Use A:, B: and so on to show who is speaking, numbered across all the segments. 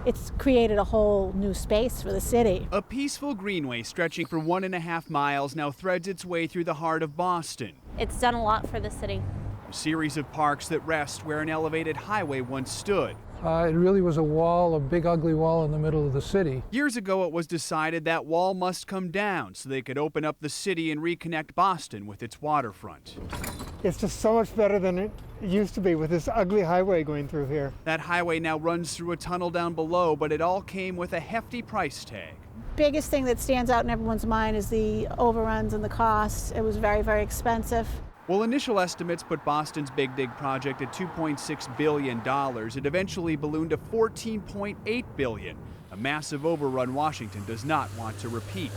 A: it's created a whole new space for the city.
B: A peaceful greenway stretching for 1.5 miles now threads its way through the heart of Boston.
C: It's done a lot for the city.
B: A series of parks that rest where an elevated highway once stood.
D: It really was a wall, a big ugly wall in the middle of the city.
B: Years ago, it was decided that wall must come down so they could open up the city and reconnect Boston with its waterfront.
E: It's just so much better than it used to be with this ugly highway going through here.
B: That highway now runs through a tunnel down below, but it all came with a hefty price tag.
A: Biggest thing that stands out in everyone's mind is the overruns and the costs. It was very, very expensive.
B: Well, initial estimates put Boston's Big Dig project at $2.6 billion. It eventually ballooned to $14.8 billion, a massive overrun Washington does not want to repeat.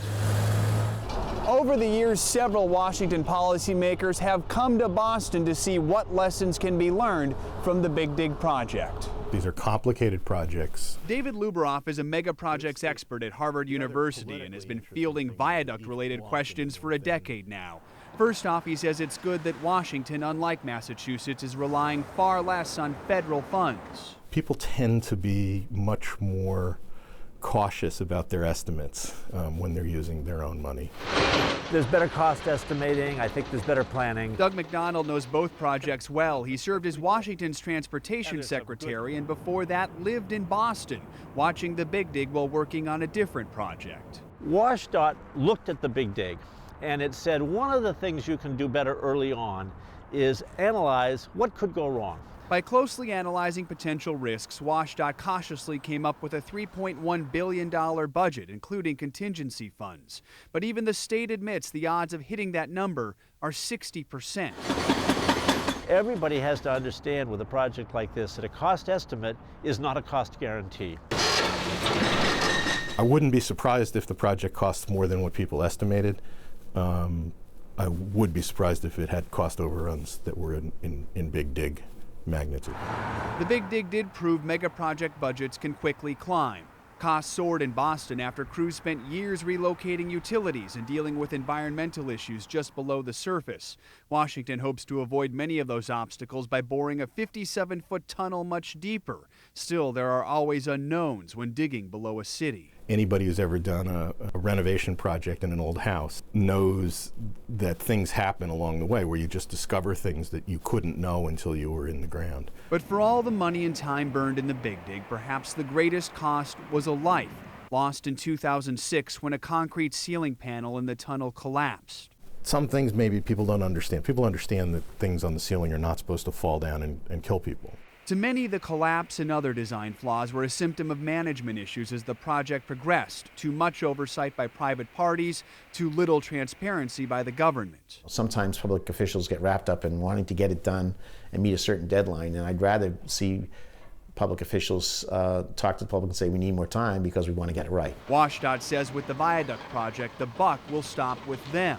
B: Over the years, several Washington policymakers have come to Boston to see what lessons can be learned from the Big Dig project.
F: These are complicated projects.
B: David Luberoff is a mega projects expert at Harvard University and has been fielding viaduct-related questions for a decade now. First off, he says it's good that Washington, unlike Massachusetts, is relying far less on federal funds.
F: People tend to be much more cautious about their estimates when they're using their own money.
G: There's better cost estimating. I think there's better planning.
B: Doug McDonald knows both projects well. He served as Washington's transportation secretary and before that lived in Boston, watching the Big Dig while working on a different project.
G: WashDOT looked at the Big Dig and it said one of the things you can do better early on is analyze what could go wrong.
B: By closely analyzing potential risks, WashDOT cautiously came up with a $3.1 billion budget, including contingency funds. But even the state admits the odds of hitting that number are 60%.
G: Everybody has to understand with a project like this that a cost estimate is not a cost guarantee.
F: I wouldn't be surprised if the project costs more than what people estimated. I would be surprised if it had cost overruns that were in Big Dig magnitude.
B: The Big Dig did prove mega project budgets can quickly climb. Costs soared in Boston after crews spent years relocating utilities and dealing with environmental issues just below the surface. Washington hopes to avoid many of those obstacles by boring a 57-foot tunnel much deeper. Still, there are always unknowns when digging below a city.
F: Anybody who's ever done a renovation project in an old house knows that things happen along the way where you just discover things that you couldn't know until you were in the ground.
B: But for all the money and time burned in the Big Dig, perhaps the greatest cost was a life lost in 2006 when a concrete ceiling panel in the tunnel collapsed.
F: Some things maybe people don't understand. People understand that things on the ceiling are not supposed to fall down and kill people.
B: To many, the collapse and other design flaws were a symptom of management issues as the project progressed. Too much oversight by private parties, too little transparency by the government.
H: Sometimes public officials get wrapped up in wanting to get it done and meet a certain deadline, and I'd rather see public officials talk to the public and say we need more time because we want to get it right.
B: WashDOT says with the viaduct project, the buck will stop with them.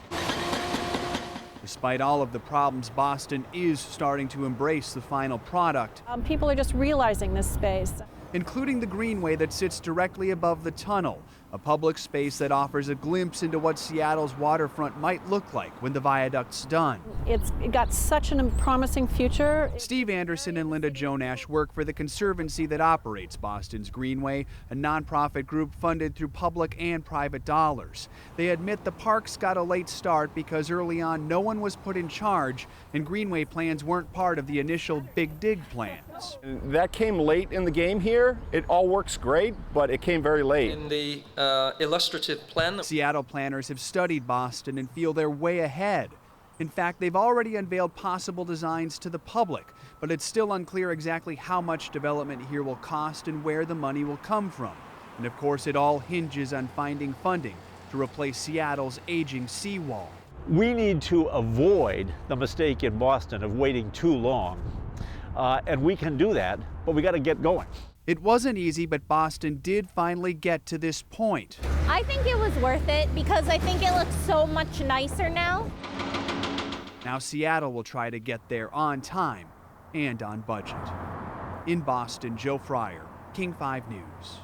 B: Despite all of the problems, Boston is starting to embrace the final product.
I: People are just realizing this space.
B: Including the greenway that sits directly above the tunnel, a public space that offers a glimpse into what Seattle's waterfront might look like when the viaduct's done.
I: It's got such a promising future.
B: Steve Anderson and Linda Jonash work for the conservancy that operates Boston's Greenway, a nonprofit group funded through public and private dollars. They admit the parks got a late start because early on no one was put in charge and Greenway plans weren't part of the initial Big Dig plans.
J: That came late in the game here. It all works great, but it came very late.
K: In the illustrative plan,
B: Seattle planners have studied Boston and feel they're way ahead. In fact, they've already unveiled possible designs to the public, but it's still unclear exactly how much development here will cost and where the money will come from. And of course, it all hinges on finding funding to replace Seattle's aging seawall.
G: We need to avoid the mistake in Boston of waiting too long. And we can do that, but we got to get going.
B: It wasn't easy, but Boston did finally get to this point.
C: I think it was worth it because I think it looks so much nicer now.
B: Now Seattle will try to get there on time and on budget. In Boston, Joe Fryer, King 5 News.